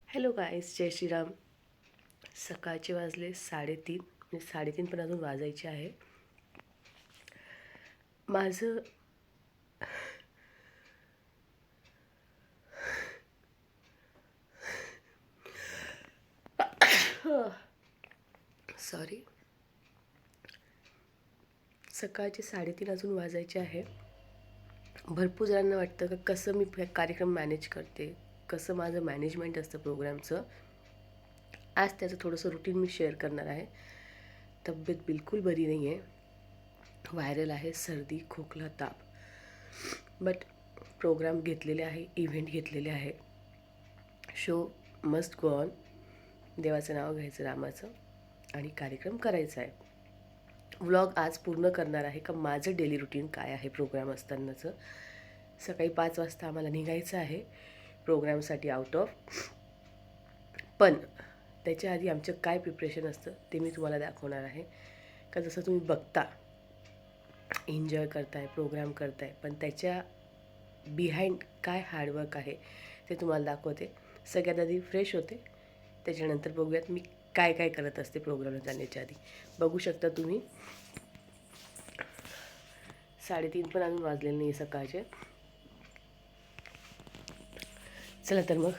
Hello गाईस, जय श्रीराम. सकाळचे वाजले 3:30. म्हणजे 3:30 पण अजून वाजायचे आहे. माझं सॉरी, सकाळचे 3:30 अजून वाजायचे आहे. भरपूर जणांना वाटतं का कसं मी कार्यक्रम मॅनेज करते, कसं माझं मॅनेजमेंट असतं प्रोग्रामचं. आज त्याचं थोडंसं रुटीन मी शेअर करणार आहे. तब्येत बिलकुल बरी नाही आहे, व्हायरल आहे, सर्दी, खोकला, ताप. बट प्रोग्राम घेतलेले आहे, इव्हेंट घेतलेले आहे. Show must go on. देवाचं नाव घ्यायचं, रामाचं, आणि कार्यक्रम करायचा आहे. व्लॉग आज पूर्ण करणार आहे का माझं डेली रुटीन काय आहे प्रोग्राम असतानाचं. सकाळी 5 वाजता आम्हाला निघायचं आहे प्रोग्रामसाठी आउट ऑफ. पण त्याच्या आधी आमचं काय प्रिपरेशन असतं ते मी तुम्हाला दाखवणार आहे. का जसं तुम्ही बघता, एन्जॉय करताय, प्रोग्राम करताय, पण त्याच्या बिहाइंड काय हार्डवर्क आहे ते तुम्हाला दाखवते. सगळ्यात आधी फ्रेश होते, त्याच्यानंतर बघूयात मी काय काय करत असते प्रोग्रामला जाण्याच्या आधी. बघू शकता तुम्ही, 3:30 पण अजून वाजलेले नाही सकाळचे. चला तर मग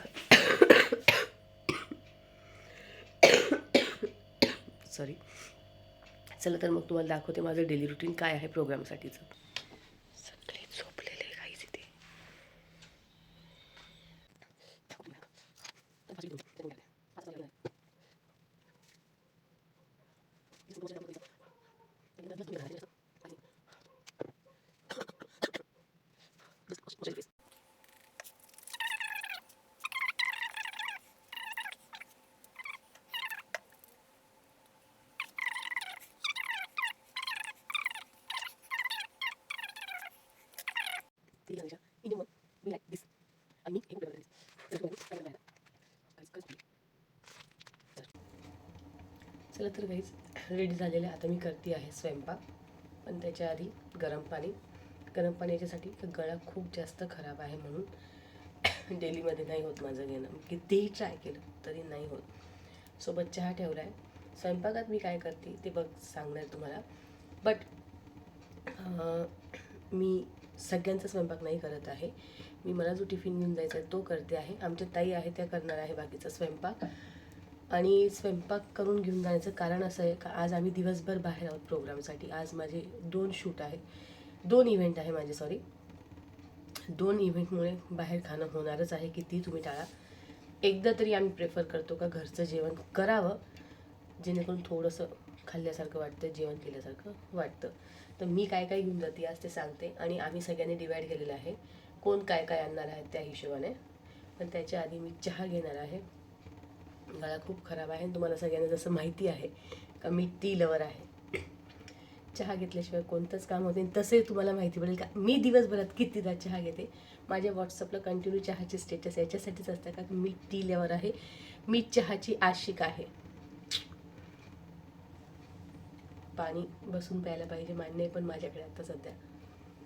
सॉरी चला तर मग तुम्हाला दाखवते माझं डेली रुटीन काय आहे प्रोग्रामसाठीचं. सगळे झोपलेले काहीच इथे. चला तर काहीच रेडी झालेलं आहे. आता मी करते आहे स्वयंपाक, पण त्याच्या आधी गरम पाणी. गरम पाणी याच्यासाठी गळा खूप जास्त खराब आहे म्हणून डेलीमध्ये नाही होत माझं घेणं. कितीही ट्राय केलं तरी नाही होत. सोबत चहा ठेवला आहे. स्वयंपाकात मी काय करते ते सांगणार तुम्हाला. बट मी सगळ्यांचा स्वयंपाक नाही करत आहे. मला जो टिफिन घेऊन जायचा आहे तो करते आहे. आमच्या ताई आहे त्या करणार आहे बाकीचा स्वयंपाक. आणि स्वयंपाक करून घेऊन जाण्याचं कारण असं आहे का आज आम्ही दिवसभर बाहेर आहोत प्रोग्रामसाठी. आज माझे 2 शूट आहे, 2 इव्हेंट आहे माझे, सॉरी 2 इव्हेंटमुळे बाहेर खाणं होणारच आहे, कितीही तुम्ही टाळा. एकदा तरी आम्ही प्रेफर करतो का घरचं जेवण करावं, जेणेकरून थोडंसं खाल्ल्यासारखं वाटतं, जेवण केल्यासारखं वाटतं. तर मी काय काय घेऊन जाते आज ते सांगते. आणि आम्ही सगळ्यांनी डिवाईड केलेलं आहे कोण काय काय आणणार आहे त्या हिशोबाने. पण त्याच्या आधी मी चहा घेणार आहे. गळा खूप खराब आहे, तुम्हाला सगळ्यांना जसं माहिती आहे का मी टी लवर आहे. चहा घेतल्याशिवाय कोणतंच काम होते. तसे तुम्हाला माहिती पडेल का मी दिवसभरात कितीदा चहा घेते. माझ्या व्हॉट्सअपला कंटिन्यू चहाचे स्टेटस याच्यासाठीच असतं का मी टी लवर आहे, मी चहाची आशिक आहे. पाणी बसून प्यायला पाहिजे मान्य आहे, पण माझ्याकडे आता सध्या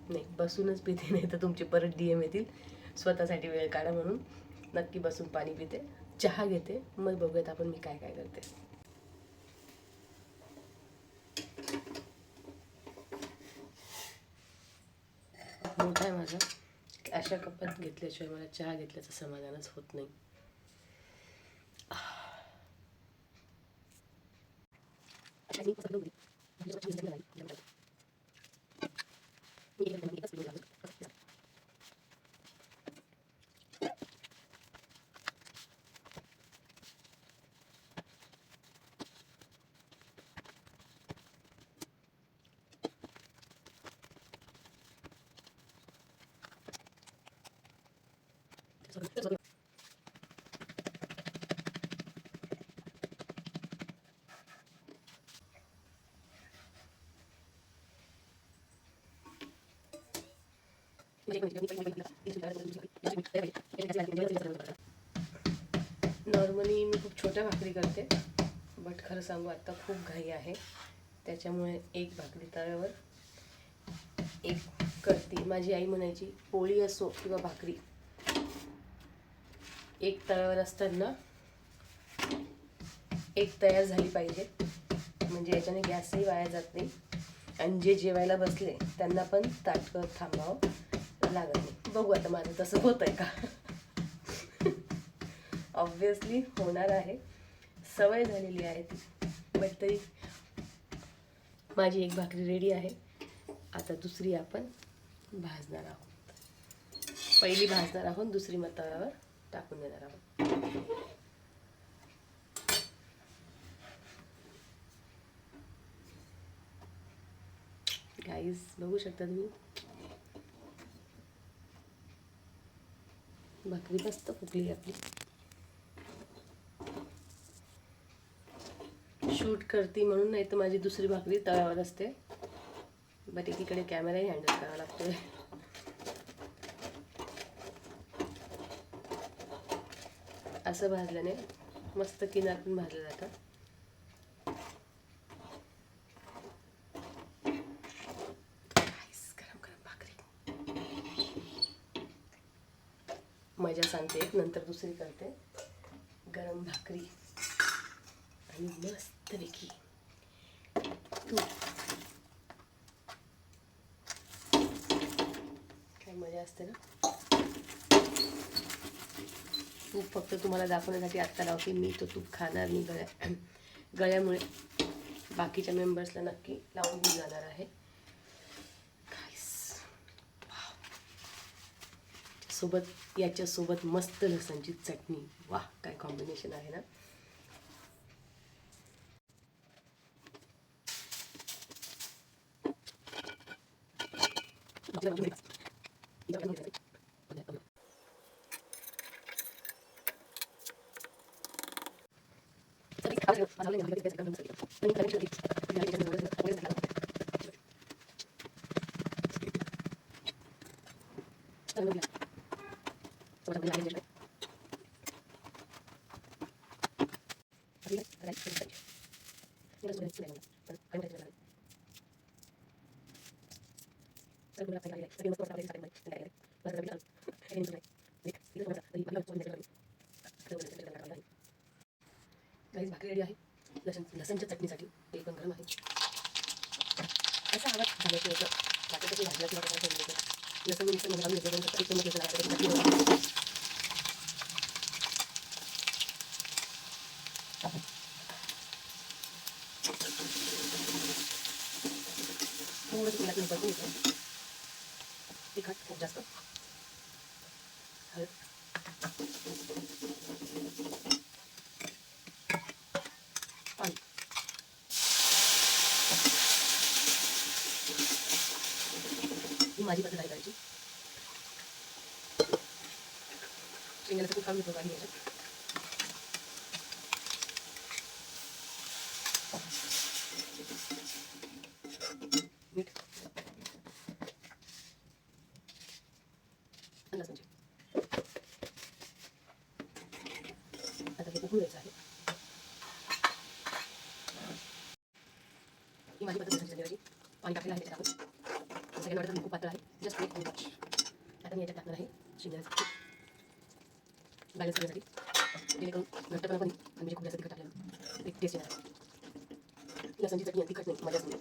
नाही. बसूनच पिते, नाही तर तुमचे परत DM येतील. स्वतःसाठी वेळ काढा म्हणून नक्की बसून पाणी पिते, चहा घेते. मग बघूयात आपण मी काय काय करते. मोठा आहे माझा, अशा कपात घेतल्याशिवाय मला चहा घेतल्याचं समाधानच होत नाही. नॉर्मली मी खूप छोट्या भाकरी करते, बट खरं सांगू आत्ता खूप घाई आहे, त्याच्यामुळे एक भाकरी तव्यावर एक करते. माझी आई म्हणायची पोळी असो किंवा भाकरी एक तव्यावर असताना एक तयार झाली पाहिजे, म्हणजे याच्याने गॅसही वाया जात नाही आणि जे जेवायला बसले त्यांना पण ताट थांबावं लागत नाही. बघू आता माझं तसं होत आहे का. ऑब्विसली होणार आहे, सवय झालेली आहे ती. बट तरी माझी एक भाकरी रेडी आहे. आता दुसरी आपण भाजणार आहोत. पहिली भाजणार आहोत, दुसरी मग तव्यावर टाकून देणार आहोत. गाईज बघू शकता तुम्ही, भाकरी मस्त फुगली आपली. शूट करते म्हणून, नाही तर माझी दुसरी भाकरी तव्यावर असते. बट एकीकडे कॅमेराही हँडल करावा लागतोय. असं भाजल्याने मस्त किनार पण भाजलं जातं. गरम गरम भाकरी मजा सांगते, नंतर दुसरी करते. गरम भाकरी आणि मस्तपैकी तूप. काय मजा असते ना. तूप फक्त तुम्हाला दाखवण्यासाठी आत्ता लावते. मी तो तूप खाणार नाही. गळ्यामुळे बाकीच्या मेंबर्सला नक्की लावून घेऊन जाणार आहे. सोबत याच्यासोबत मस्त लसणची चटणी. वाह, काय कॉम्बिनेशन आहे ना. भाकरी रेडी आहे. लसणच्या चटणीसाठी तेल पण गरम आहे. असा आवाज झाल्याची होतं बाकीचं भाजलं किंवा लसण मिक्सरमध्ये घालून घेतलं. थोडंसं तेलात मी परतून घेतलं. तिखट खूप जास्त, हळद, पाणी. ही माझी पद्धत आहे करायची. शेंगदाण्याचं कूट काढून घेतो काही याच्यात. मीठ, लसणची. आता हे उकळून द्यायचं आहे. ही माझी पद्धत लसणची चटणीची. पाणी टाकलेलं आहे त्याच्यात आपण. सेकंड वाटत खूप पातळ आहे. जस्ट एक आणि वॉच. आता मी याच्यात टाकणार आहे शेंगदाण्याचं कूट. बॅलन्स करण्यासाठी, जेणेकरून घट्टपणा पण आणि म्हणजे खूप जास्त तिखट टाकल्यानं एक टेस्ट येणार. लसणची चटणी तिखट नाही, मजा असते.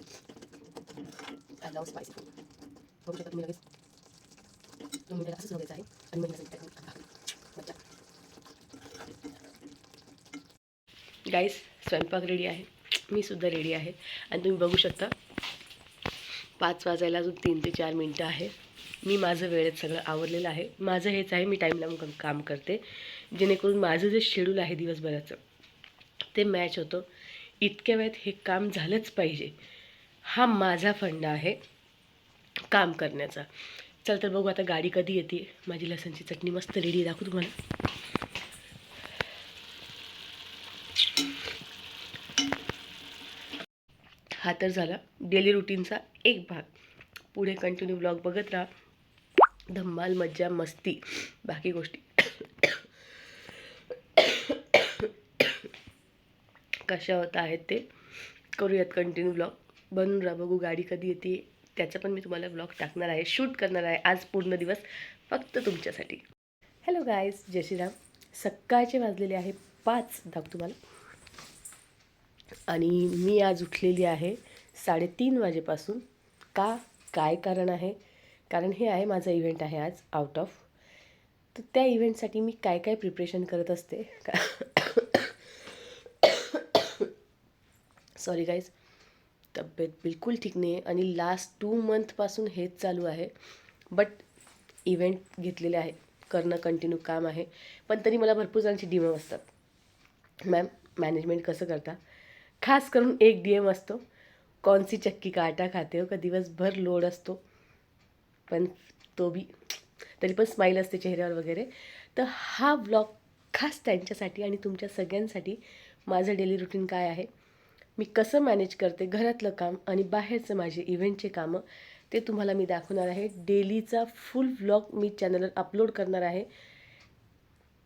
I love spicy food. बघू शकता तुम्ही लगेच. 2 मिनिटाला असंच द्यायचं आहे आणि मग लसण टाकून मजा. गाईस, स्वयंपाक रेडी आहे, मी सुद्धा रेडी आहे आणि तुम्ही बघू शकता 5 वाजायला अजून 3 ते 4 मिनटं आहे. मी माझं वेळेत सगळं आवरलेलं आहे. माझं हेच आहे, मी टाईम लावून काम करते, जेणेकरून माझं जे शेड्यूल आहे दिवसभराचं ते मॅच होतं. इतक्या वेळात हे काम झालंच पाहिजे, हा माझा फंडा आहे काम करण्याचा. चल तर बघू आता गाडी कधी येते. माझी लसणची चटणी मस्त रेडी दाखवू तुम्हाला. हा तर झाला डेली रुटीनचा एक भाग. पुढे कंटिन्यू ब्लॉग बघत राहा. धम्माल मज्जा मस्ती बाकी गोष्टी कशा होत आहेत ते करूयात कंटिन्यू. ब्लॉग बनून राहा. बघू गाडी कधी येते त्याचा पण मी तुम्हाला ब्लॉग टाकणार आहे, शूट करणार आहे आज पूर्ण दिवस फक्त तुमच्यासाठी. हॅलो गाईज, जय श्रीराम. सकाळचे वाजलेले आहे 5. दाखव तुम्हाला. आणि मी आज उठलेली आहे 3:30 वाजेपासून. काय कारण आहे? कारण हे आहे माझा इव्हेंट आहे आज आउट ऑफ. तर त्या इव्हेंटसाठी मी काय काय प्रिपरेशन करत असते. सॉरी गाईज, तब्येत बिलकुल ठीक नाही आहे आणि लास्ट 2 मंथपासून हेच चालू आहे. बट इव्हेंट घेतलेले आहे, करणं कंटिन्यू काम आहे. पण तरी मला भरपूर जणांची DM असतात, मॅम मॅनेजमेंट कसं करता. खास करून एक DM असतो, कौन सी चक्की का आटा खाते हो, का दिवसभर लोड असतो पण तो बी तरी पण स्माईल असते चेहऱ्यावर वगैरे. तर हा व्लॉग खास त्यांच्यासाठी आणि तुमच्या सगळ्यांसाठी. माझं डेली रुटीन काय आहे, मी कसं मॅनेज करते घरातलं काम आणि बाहेरचं माझे इव्हेंटचे कामं, ते तुम्हाला मी दाखवणार आहे. डेलीचा फुल व्लॉग मी चॅनलवर अपलोड करणार आहे.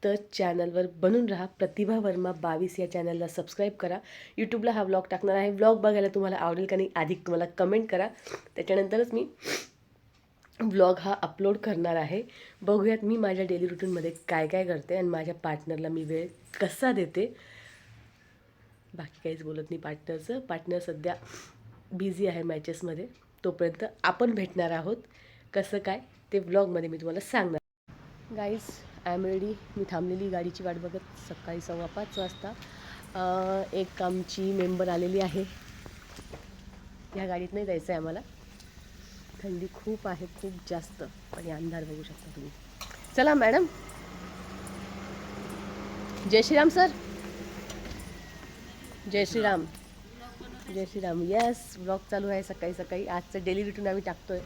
तर चॅनलवर बनून राहा. प्रतिभा वर्मा 22 या चॅनलला सबस्क्राईब करा. यूट्यूबला हा व्लॉग टाकणार आहे. व्लॉग बघायला तुम्हाला आवडेल का नाही आधी तुम्हाला कमेंट करा, त्याच्यानंतरच मी व्लॉग हा अपलोड करणार आहे. बघूयात मी माझ्या डेली रुटीनमध्ये काय काय करते आणि माझ्या पार्टनरला मी वेळ कसा देते. बाकी काहीच बोलत नाही पार्टनरचं. पार्टनर सध्या बिझी आहे मॅचेसमध्ये. तोपर्यंत आपण भेटणार आहोत. कसं काय ते व्लॉगमध्ये मी तुम्हाला सांगणार. Guys, I am ready. मी थांबलेली गाडीची वाट बघत सकाळी 5:15 वाजता. एक आमची मेंबर आलेली आहे. ह्या गाडीत नाही जायचं आहे आम्हाला. थंडी खूप आहे, खूप जास्त. आणि अंधार बघू शकता तुम्ही. चला मॅडम. जय श्रीराम सर. जय श्रीराम. जय श्रीराम. येस, ब्लॉग चालू आहे सकाळी सकाळी. आजचं डेली रुटीन आम्ही टाकतोय.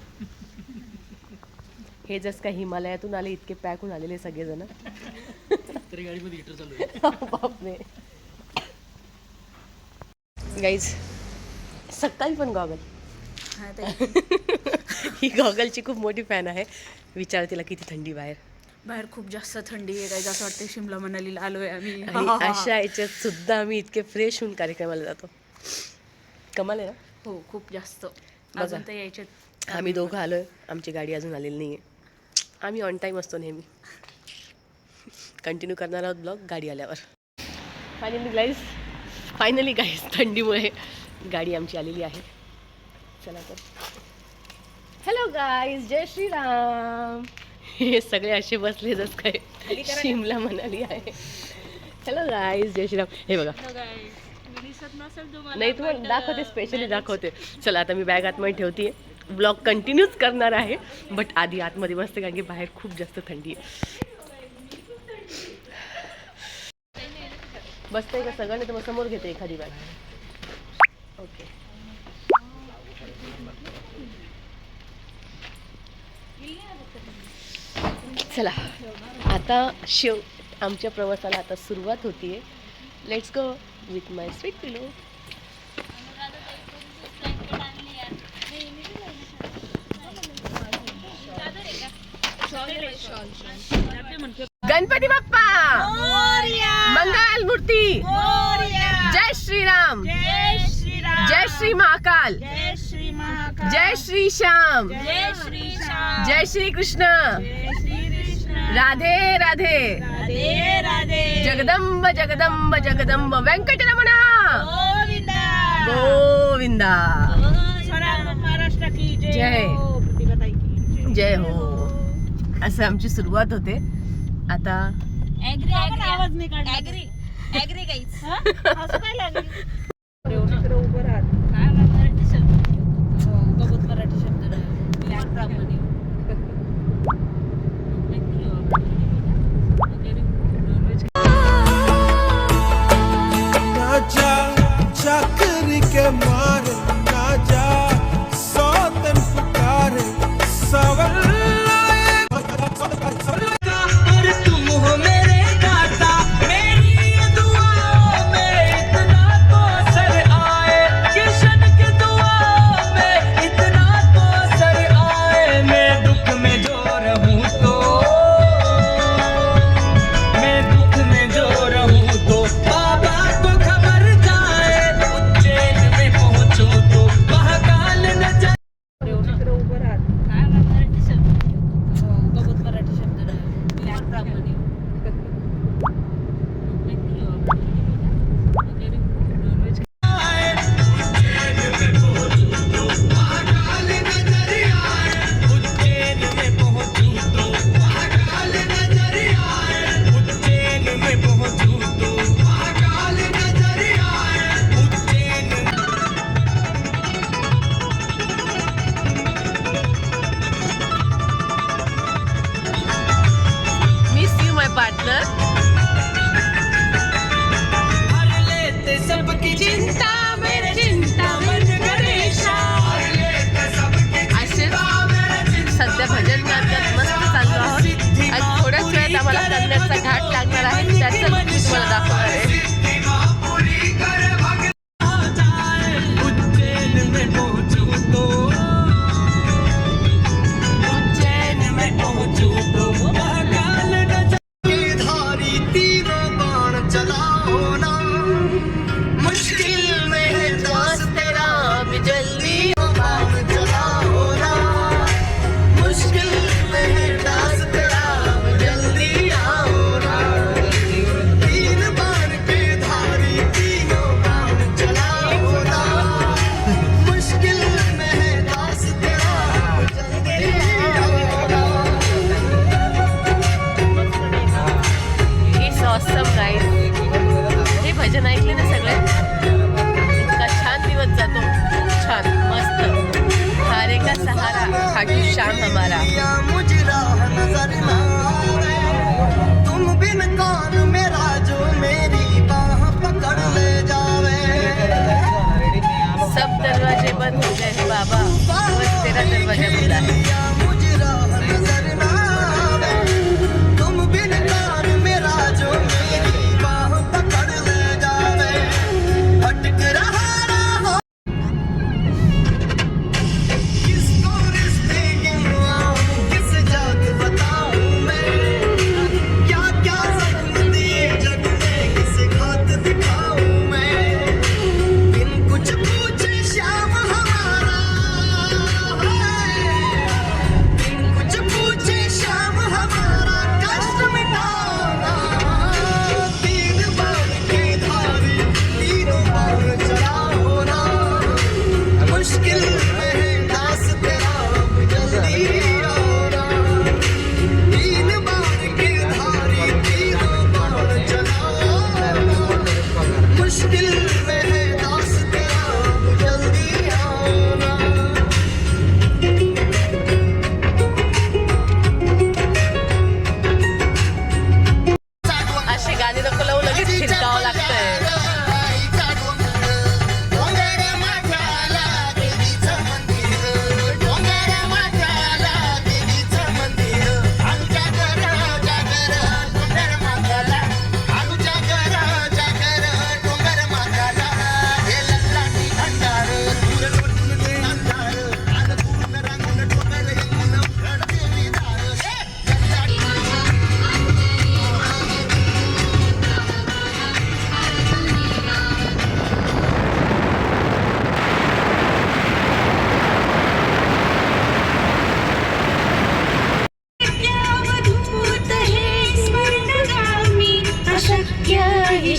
हे जसं काय हिमालयातून आले, इतके पॅक होऊन आलेले सगळेजण. तरी गाडीमध्ये हीटर चालू आहे. बापरे. गाईज, सकाळी पण गॉगल. ही गॉगलची खूप मोठी फॅन आहे. विचार तिला किती थंडी बाहेर. बाहेर खूप जास्त थंडी आहे. काही असं वाटतं शिमला मनालीला आलोय आम्ही. आणि अशा याच्यात सुद्धा आम्ही इतके फ्रेश होऊन कार्यक्रमाला जातो. कमाल आहे ना. हो, खूप जास्त. बघा. अजून तर यायच्यात आम्ही दोघं आलोय, आमची गाडी अजून आलेली नाही आहे. आम्ही ऑन टाईम असतो नेहमी. कंटिन्यू करणार आहोत ब्लॉग गाडी आल्यावर. फायनली गाईज थंडीमुळे गाडी आमची आलेली आहे. चला तर. हॅलो गाईज, जय श्रीराम. हे सगळे असे बसले जस काय शिमला मनाली आहे. हॅलो गाईज, जय श्रीराम. हे बघा, नाही तुम्हाला दाखवते, स्पेशली दाखवते. चला आता मी बॅग आतमध्ये ठेवते. ब्लॉग कंटिन्यूच करणार आहे, बट आधी आतमध्ये बसते कारण की बाहेर खूप जास्त थंडी आहे. बसते का सगळं? नाही तर मग समोर घेते एखादी बॅग. ओके. चला आता आमच्या प्रवासाला आता सुरुवात होतीये. Let's go with my sweet pillow. Ganpati Bappa Mangal Murti. जय श्रीराम. जय श्री महाकाल. जय श्री श्याम. जय श्री कृष्ण. राधे राधे. जगदंब जगदंब जगदंब वेंकटरमणा गोविंदा. महाराष्ट्र की जय. जय हो. असं आमची सुरुवात होते. आता आवाज नाही काढला. Agree guys. असं काय लागेल तिकडे उभं राहत. काय मराठी शब्द. बहुत मराठी शब्द लॅपटॉपमध्ये. चाकरी के मारे ना जा सौतन पुकारे सवल तुम हो मेरे दाता मेरी दुआओं में इतना तो असर आए कि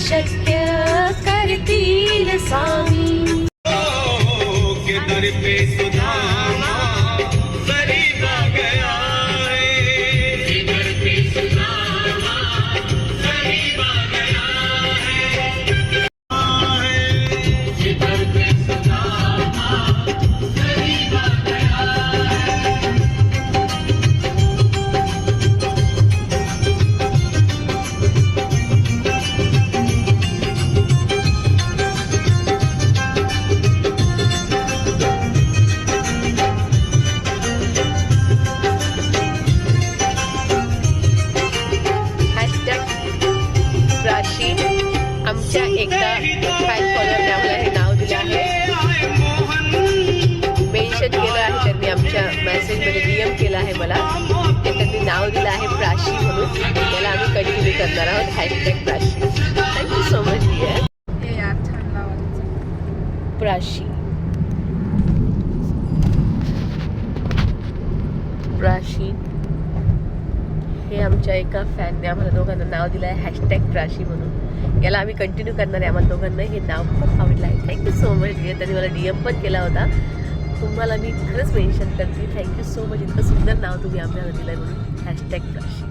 शक्य करतील स्वामी. के दर पे सुदामा गरीबा गया है, दर पे सुदामा गरीबा गया है, दर पे सुदामा गरीबा गया है. प्राशी आमच्या एका फॅन फॉलोअरने आम्हाला हे नाव दिलं आहे, मेन्शन केलं आहे त्यांनी, आमच्या मेसेजमध्ये DM केलं आहे मला, ते त्यांनी नाव दिलं आहे प्राशी म्हणून. त्याला आम्ही कंटिन्यू करणार आहोत hashtag Prashi. Thank you so much dear. Prashi Prashi हे आमच्या एका फॅनने आम्हाला दोघांना नाव दिलं आहे हॅशटॅग प्राशी म्हणून. याला आम्ही कंटिन्यू करणार आहे. आम्हाला दोघांना हे नाव खूप आवडलं आहे. Thank you so much dear. त्यांनी मला DM पण केला होता. तुम्हाला मी खरंच मेन्शन करते. Thank you so much. इतकं सुंदर नाव तुम्ही आम्हाला दिलं आहे म्हणून hashtag Prashi.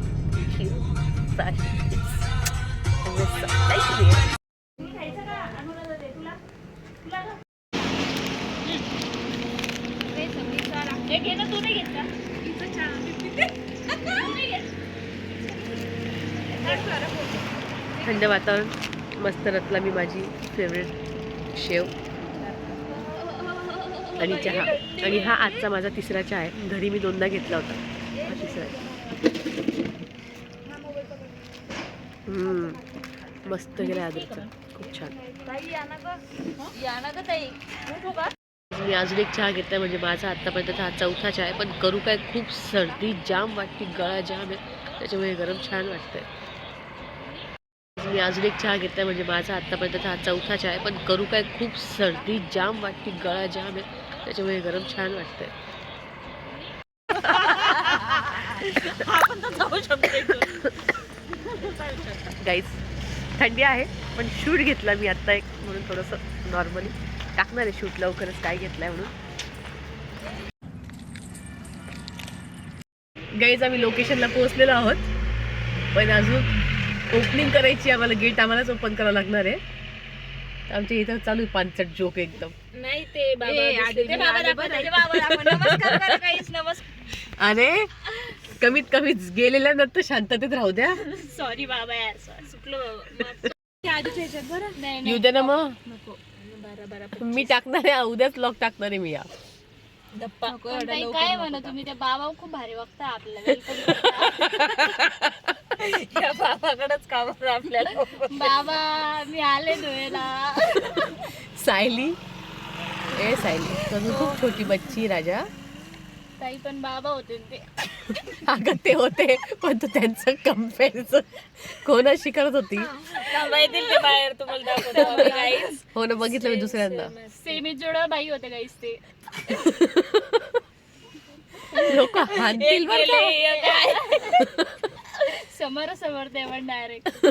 Prashi thank you dear. थंड वातावरण, मस्त रतलामी माझी फेवरेट शेव आणि चहा. आणि हा आजचा माझा तिसरा चहा आहे. घरी मी 2दा घेतला होता, हा तिसरा आहे. मस्त गेला आदरचा, खूप छान. मी अजून एक चहा घेतला म्हणजे माझा आत्तापर्यंत हा चौथा चहा आहे. पण करू काय, खूप सर्दी जाम वाटते, गळा जाम आहे, त्याच्यामुळे गरम छान वाटतंय. मी अजून एक चहा घेतला म्हणजे माझा आत्तापर्यंत हा चौथा चहा आहे. पण करू काय, खूप सर्दी जाम वाटते, गळा जाम आहे, त्याच्यामुळे गरम छान वाटतंय. गाईस थंडी आहे पण शूट घेतला मी आत्ता एक, म्हणून थोडंसं नॉर्मली टाकणार आहे शूट लवकरच काय घेतलाय म्हणून. गाईज आम्ही लोकेशनला पोहोचलेलो आहोत, पण अजून ओपनिंग करायची आम्हाला. गेट आम्हालाच ओपन करावं लागणार आहे. आमच्या इथं चालू आहे पानचट जोक एकदम. नाही ते अरे कमीत कमी गेलेल्यानंतर शांततेत राहू द्या. सॉरी बाबा यार, चुकलो. येऊ दे ना मग. मी टाकणार आहे उद्याच ब्लॉग टाकणार आहे मी. या काय म्हणा तुम्ही, त्या बाबा खूप भारी बघता आपल्याला. बाबाकडेच काम आपल्याला. बाबा मी आले धुळेला. सायली, ए सायली तुझी खूप छोटी बच्ची राजा. ताई पण बाबा होते ते. अगं ते होते, पण तू त्यांचं कम्पॅरिझन कोणाशी करत होती. माहिती ते बाहेर तुम्हाला दाखवतो गाईस. हो ना, बघितलं मी दुसऱ्यांदा. सेमी जोडा बाई होते गाईस ते. लोक हानतील बरं का. समोर ते पण डायरेक्ट.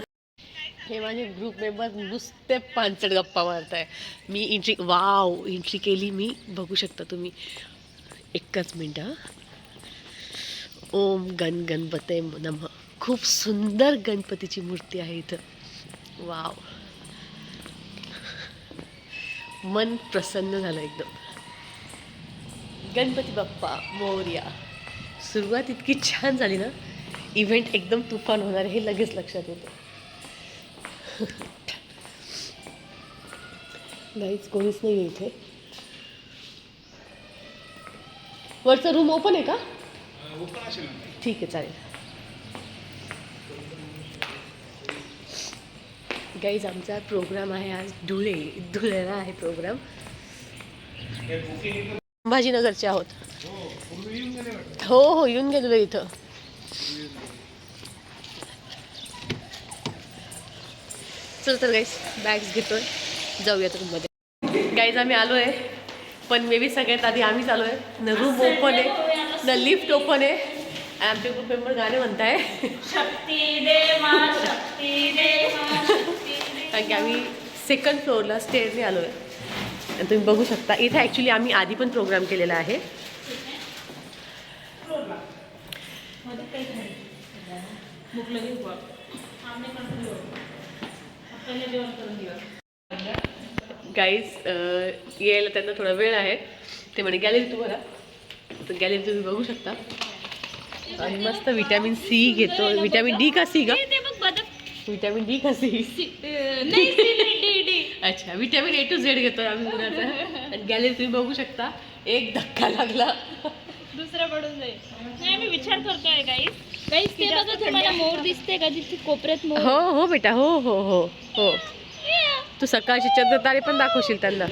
हे माझे ग्रुप मेंबर नुसते पानचट गप्पा मारताय. मी एंट्री केली मी, बघू शकता तुम्ही. एकच मिनटं. ओम गणपते नमः. खूप सुंदर गणपतीची मूर्ती आहे इथं. वाव, मन प्रसन्न झालं एकदम. गणपती बाप्पा मोरया. सुरुवात इतकी छान झाली ना, इव्हेंट एकदम तुफान होणार हे लगेच लक्षात येतं. नाहीच कोणीच नाही आहे इथे. वरचा रूम ओपन आहे का? ठीक आहे, चालेल. गाईज आमचा प्रोग्राम आहे आज धुळेला आहे प्रोग्राम. संभाजीनगरचे आहोत. हो येऊन गेलेलो इथं. चल तर गाईज बॅग्स घेतोय, जाऊया रूममध्ये. गाईज आम्ही आलो आहे, पण मे बी सगळ्यात आधी आम्हीच आलो आहे. न रूम ओपन आहे न लिफ्ट ओपन आहे. आणि आमचे ग्रुप मेंबर गाणे म्हणताय. शक्ती दे मा, शक्ती दे मा, शक्ती दे. कारण की आम्ही सेकंड फ्लोअरला स्टेअरने आलो आहे. आणि तुम्ही बघू शकता इथे ॲक्च्युली आम्ही आधी पण प्रोग्राम केलेला आहे. गाईज यायला त्यांना थोडा वेळ आहे. ते म्हणे गॅलरी तुम्हाला, तर गॅलरी तुम्ही बघू शकता. आणि मस्त विटॅमिन सी घेतो. विटॅमिन डी का सी का? विटॅमिन डी का सी? अच्छा, विटॅमिन A to Z घेतो आम्ही मुलाचा. आणि गॅलरी तुम्ही बघू शकता. एक धक्का लागला दुसरा पडून जाईल. नाही मी विचार करतोय गाईस ते बघा तुम्हाला मोर दिसते का तिथे कोपऱ्यात मोर? हो हो बेटा, हो हो हो हो. तू सकाळची चंद्र तारे पण दाखवशील त्यांना.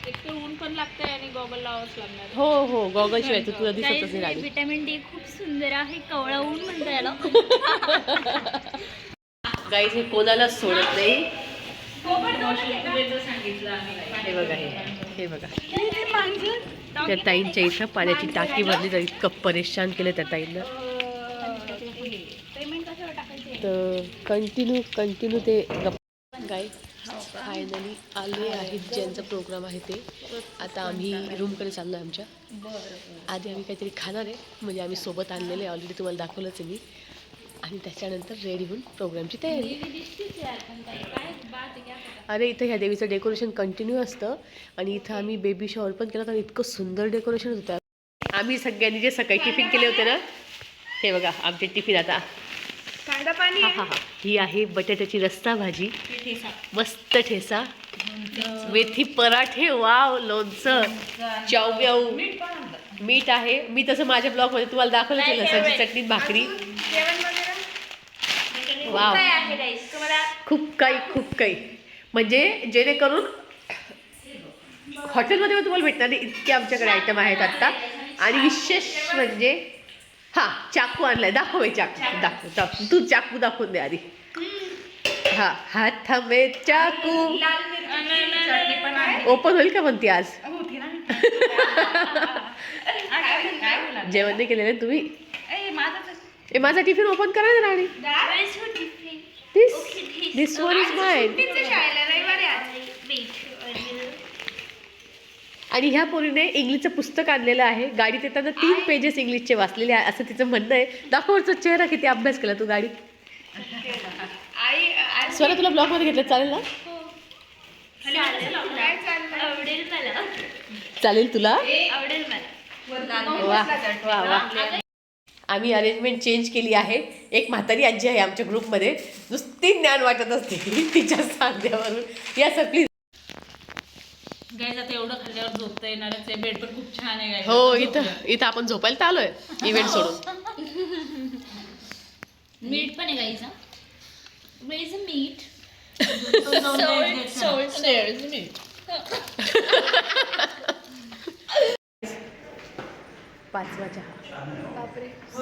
एक ऊन पण लागतंय आणि गॉगल लावावंच लागणार. हो हो, गॉगल शिवाय तर तुला दिसतच नाही राणी. विटॅमिन डी खूप सुंदर आहे. कवळा ऊन म्हणता याला. गाईज हे कोणालाच सोडत नाही. सांगितलं हे बघा, हे बघा, त्या ताईंच्या इथं पाण्याची टाकी भरली तर इतकं परेशान केलं त्या ताईंना. पेमेंट कशावर टाकायचं? तर कंटिन्यू ते गाईज फायनली आले आहेत ज्यांचा प्रोग्राम आहे ते. आता आम्ही रूमकडे चाललो आहे आमच्या. आधी आम्ही काहीतरी खाणार आहे, म्हणजे आम्ही सोबत आणलेले आहे ऑलरेडी, तुम्हाला दाखवलंच आहे मी. आणि त्याच्यानंतर रेडी होऊन प्रोग्रामची तयारी. अरे इथं ह्या देवीचं डेकोरेशन कंटिन्यू असतं. आणि इथं आम्ही बेबी शॉवर पण केलं, आणि इतकं सुंदर डेकोरेशन होतं. आम्ही सगळ्यांनी जे सकाळी टिफिन केले होते ना, हे बघा आमचे टिफिन आता. ही आहे बटाट्याची रस्सा भाजी, मस्त ठेसा, मेथी पराठे, वाव, लोणचं, चावब्याऊ, मीठ आहे. मी तसं माझ्या ब्लॉगमध्ये तुम्हाला दाखवलं की लसणाची चटणी, भाकरी, वाव, खूप काही म्हणजे जेणेकरून हॉटेलमध्ये पण तुम्हाला भेटणार नाही इतके आमच्याकडे आयटम आहेत आत्ता. आणि विशेष म्हणजे चाकू आणलाय. दाखव दाखव तू चाकू दाखवून दे आधी. हात में चाकू ओपन होईल का म्हणते आज? जेवण नाही केलेलं तुम्ही? माझा टिफिन ओपन करा ना राणी. दिस वन इज माइन. आणि ह्या पोरीने इंग्लिशचं पुस्तक आणलेलं आहे. गाडीत येताना 3 पेजेस इंग्लिशचे वाचलेले आहे असं तिचं म्हणणं आहे. दाखवचा चेहरा किती अभ्यास केला तू गाडीत. स्वरा तुला ब्लॉगमध्ये घेतलं चालेल ना? चालेल तुला? वा वा वा. आम्ही अरेंजमेंट चेंज केली आहे. एक म्हातारी आजी आहे आमच्या ग्रुपमध्ये, नुसती ज्ञान वाटत असते तिच्या सांध्यावरून. या सर प्लीज. गाईज आता एवढं खाल्ल्यावर झोपता येणारच आहे. बेड पण खूप छान आहे. हो, इथं आपण झोपायला तर आलोय इव्हेंट सोडून. मीठ पण आहे गाईज. मीठ 5वा चहा.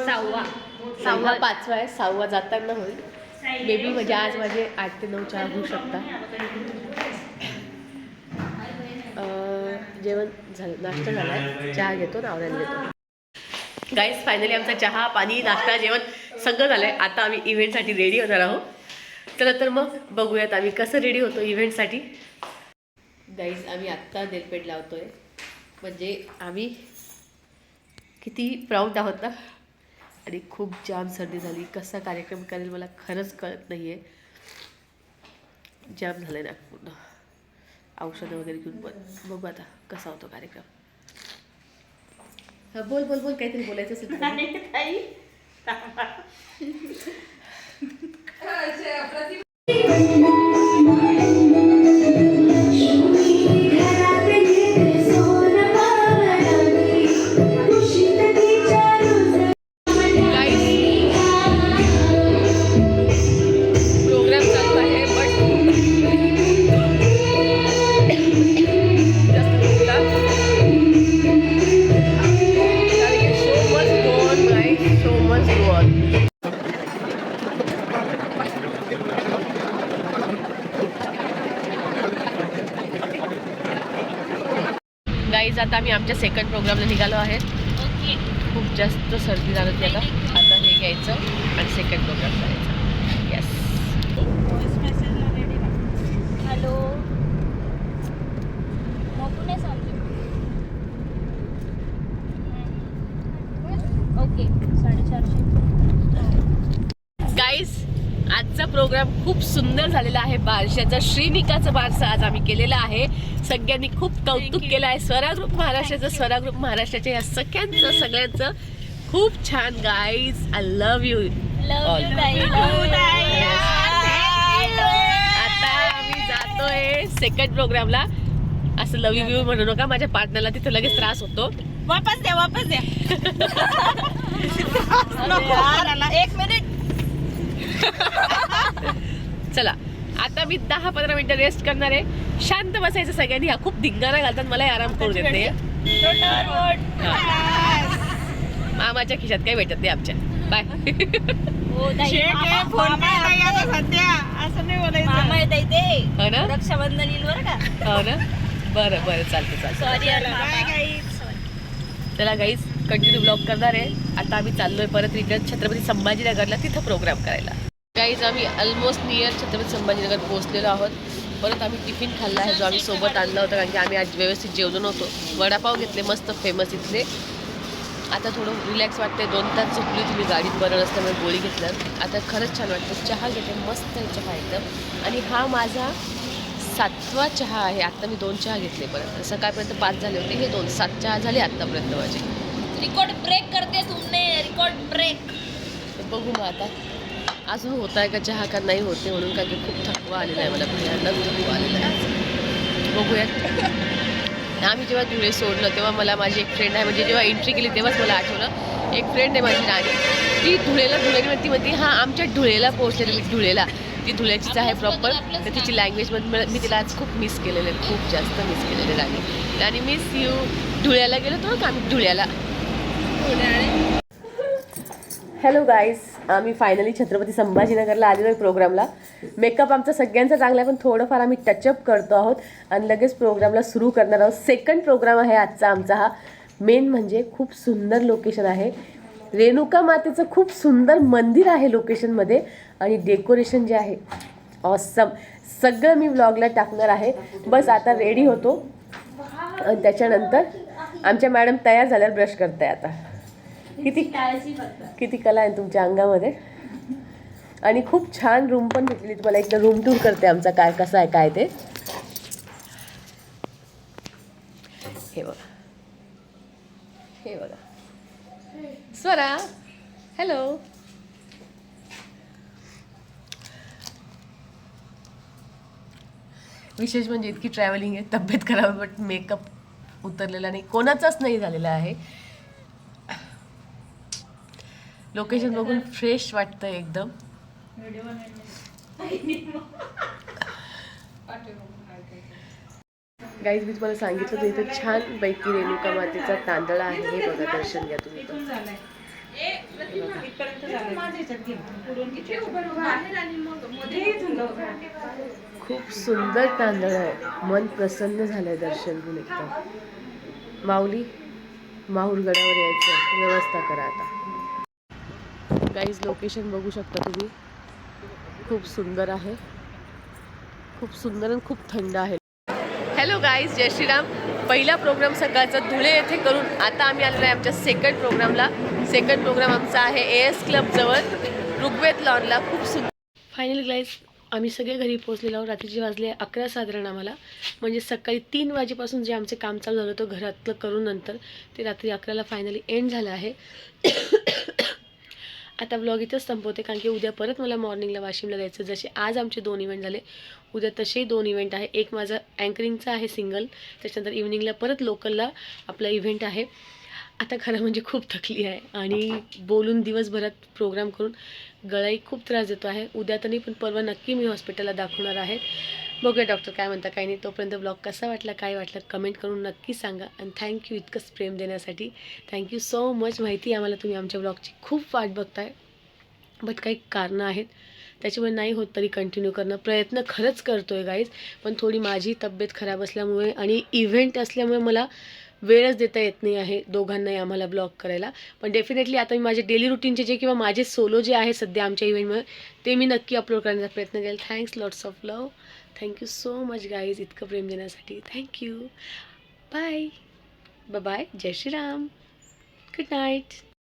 5वा आहे. 6वा जाताना होईल बेबी. म्हणजे आज माझे 8 ते 9 चहा होऊ शकता. जेवण झालं, नाश्ता झाला आहे, चहा घेतो ना आवरायला घेतो. गाईज फायनली आमचा चहा, पाणी, नाश्ता, जेवण सगळं झालं आहे. आता आम्ही इव्हेंटसाठी रेडी होणार आहोत. चला तर मग बघूयात आम्ही कसं रेडी होतो इव्हेंटसाठी. गाईज आम्ही आत्ता नेलपेंट लावतो आहे. म्हणजे आम्ही किती प्राऊड आहोत ना. आणि खूप जाम सर्दी झाली. कसा कार्यक्रम करेल मला खरंच कळत नाही आहे. जाम झालं आहे ना पूर्ण. औषधं वगैरे घेऊन पण बघू आता कसा होतो कार्यक्रम. बोल बोल बोल, काहीतरी बोलायचं असेल तर. गाईज आता आम्ही आमच्या सेकंड प्रोग्रामला निघालो आहेत. खूप जास्त सर्दी झालं होती. आता हे घ्यायचं आणि सेकंड प्रोग्राम करायचा. Yes. Hello Pune okay 450. Guys आजचा प्रोग्राम खूप सुंदर झालेला आहे. बारशाचा श्रीनिकाचा बारसा आज आम्ही केलेला आहे. सगळ्यांनी खूप कौतुक केलं आहे. स्वरा ग्रुप महाराष्ट्राचं, स्वरा ग्रुप महाराष्ट्राच्या या सगळ्यांचं खूप छान. Guys I love you. आता आम्ही जातोय सेकंड प्रोग्रामला. असं लव यू म्हणू नका, माझ्या पार्टनरला तिथं लगेच त्रास होतो. वापस द्या 1 मिनिट. चला आता मी 10-15 मिनिटं रेस्ट करणार आहे. शांत बसायचं सगळ्यांनी. हा खूप धिंगाणा घालतात, मला आराम करू देत नाही. मामाच्या खिशात काही भेटत नाही आमच्या. बाय. हो ना, रक्षाबंधन येईल बरं का. हो ना, बरं बरं चालतं. सॉरी. चला गाईज कंटिन्यू ब्लॉग करणार आहे. आता आम्ही चाललोय परत रिटर्न छत्रपती संभाजीनगरला, तिथं प्रोग्राम करायला. गाईज आम्ही ऑलमोस्ट नियर छत्रपती संभाजीनगर पोहोचलेलो आहोत. परत आम्ही टिफिन खाल्ला आहे, जो आम्ही सोबत आणला होता, कारण की आम्ही आज व्यवस्थित जेवलो नव्हतो. वडापाव घेतले मस्त फेमस इथले. आता थोडं रिलॅक्स वाटतंय. 2 तास झोपली होती मी गाडीत, बरं नसल्यामुळे गोळी घेतल्यात. आता खरंच छान वाटतं. चहा घेते, मस्त आहे चहा एकदम. आणि हा माझा 7वा चहा आहे. आत्ता मी 2 चहा घेतले. परत सकाळपर्यंत 5 झाले होते, हे 2, 7 चहा झाले आत्तापर्यंत माझे. रिकॉर्ड ब्रेक करते तुमने, रिकॉर्ड ब्रेक. बघू मग आता अजून होत आहे का चहा का नाही होते, म्हणून काय की खूप थकवा आलेला आहे मला, भयानक थकवा आलेला आहे. बघूयात. आम्ही जेव्हा धुळे सोडलं तेव्हा मला माझी एक फ्रेंड आहे, म्हणजे जेव्हा एंट्री केली तेव्हाच मला आठवलं. एक फ्रेंड आहे माझी राणी, ती धुळेला म्हणती आहां आमच्या धुळेला पोहोचलेली. मी धुळेला, ती धुळ्याचीच आहे प्रॉपर. तर तिची लँग्वेजमध्ये मी तिला आज खूप मिस केलेलं आहे, खूप जास्त मिस केलेलं आहे. राणी मिस यू. धुळ्याला गेलो होतो का आम्ही, धुळ्याला. हॅलो गाईज, आम्ही फायनली छत्रपती संभाजीनगरला आलेलो आहे प्रोग्रामला. मेकअप आमचा सगळ्यांचा चांगला आहे, पण थोडंफार आम्ही टचअप करतो आहोत आणि लगेच प्रोग्रामला सुरू करणार आहोत. सेकंड प्रोग्राम आहे आजचा आमचा हा. मेन म्हणजे खूप सुंदर लोकेशन आहे. रेणुका मातेचं खूप सुंदर मंदिर आहे लोकेशनमध्ये, आणि डेकोरेशन जे आहे ऑसम. सगळं मी व्लॉगला टाकणार आहे. बस आता रेडी होतो आणि त्याच्यानंतर आमच्या मॅडम तयार झाल्यावर ब्रश करताय. आता किती कला आहे तुमच्या अंगामध्ये. आणि खूप छान रूम पण भेटलेली. तुम्हाला एकदा रूम टूर करते आमचा, काय कसं आहे काय ते. हे बघा, हे बघा. स्वरा हॅलो. विशेष म्हणजे इतकी ट्रॅव्हलिंग आहे, तब्येत खराब, बट मेकअप उतरलेला नाही, कोणाचाच नाही झालेला आहे. लोकेशन बघून फ्रेश वाटतं एकदम. गाईज मी तुम्हाला सांगितलं तर इथं छान पैकी रेणुका मातेचा तांदळा आहे. हे बघा, दर्शन घ्या तुम्ही. खूप सुंदर तांदळ आहे, मन प्रसन्न झालंय दर्शन घेऊन एकदम. माऊली माहूरगडावर यायचं व्यवस्था करा आता. गाईज लोकेशन बघू शकता तुम्ही, खूप सुंदर आहे, खूप सुंदर आणि खूप थंड आहे. हॅलो गाईज, जय श्रीराम. पहिला प्रोग्राम सकाळचा धुळे येथे करून आता आम्ही आलेलो आहे आमच्या सेकंड प्रोग्रामला. सेकंड प्रोग्राम आमचा आहे AS क्लब जवळ ऋग्वेद लॉनला. खूप सुंदर. फायनली गाईज आम्ही सगळे घरी पोहोचलेलो आहोत. रात्रीचे वाजले 11 साधारण आम्हाला. म्हणजे सकाळी 3 वाजेपासून जे आमचे काम चालू झालं होतं घरातलं करून नंतर, ते रात्री 11ला फायनली एंड झालं आहे. आता ब्लॉग इथंच संपवते, कारण की उद्या परत मला मॉर्निंगला वाशिमला जायचं. जसे आज आमचे 2 इव्हेंट झाले, उद्या तसेही 2 इव्हेंट आहे. एक माझा अँकरिंगचा आहे सिंगल, त्याच्यानंतर इव्हनिंगला परत लोकलला आपला इव्हेंट आहे. आता खरं म्हणजे खूप थकली आहे, आणि बोलून दिवसभरात प्रोग्राम करून गळाही खूप त्रास देतो आहे. उद्या तर नाही, पण परवा नक्की मी हॉस्पिटलला दाखवणार आहे. बघूया डॉक्टर काय म्हणता काही नाही. तोपर्यंत ब्लॉग कसा वाटला, काय वाटलं, कमेंट करून नक्की सांगा. आणि थँक्यू इतकंच प्रेम देण्यासाठी. Thank you so much. माहिती आहे आम्हाला तुम्ही आमच्या ब्लॉगची खूप वाट बघताय, बट काही कारणं आहेत त्याच्यामुळे नाही होत, तरी कंटिन्यू करणं प्रयत्न खरंच करतो आहे गाईज. पण थोडी माझी तब्येत खराब असल्यामुळे आणि इव्हेंट असल्यामुळे मला वेळच देता येत नाही आहे दोघांनाही आम्हाला ब्लॉग करायला. पण डेफिनेटली आता मी माझे डेली रुटीनचे जे किंवा माझे सोलो जे आहे सध्या आमच्या इव्हेंटमध्ये ते मी नक्की अपलोड करण्याचा प्रयत्न करेल. Thanks lots of love. Thank you so much guys इतकं प्रेम देण्यासाठी. थँक्यू. Bye bye. जय श्रीराम. Good night.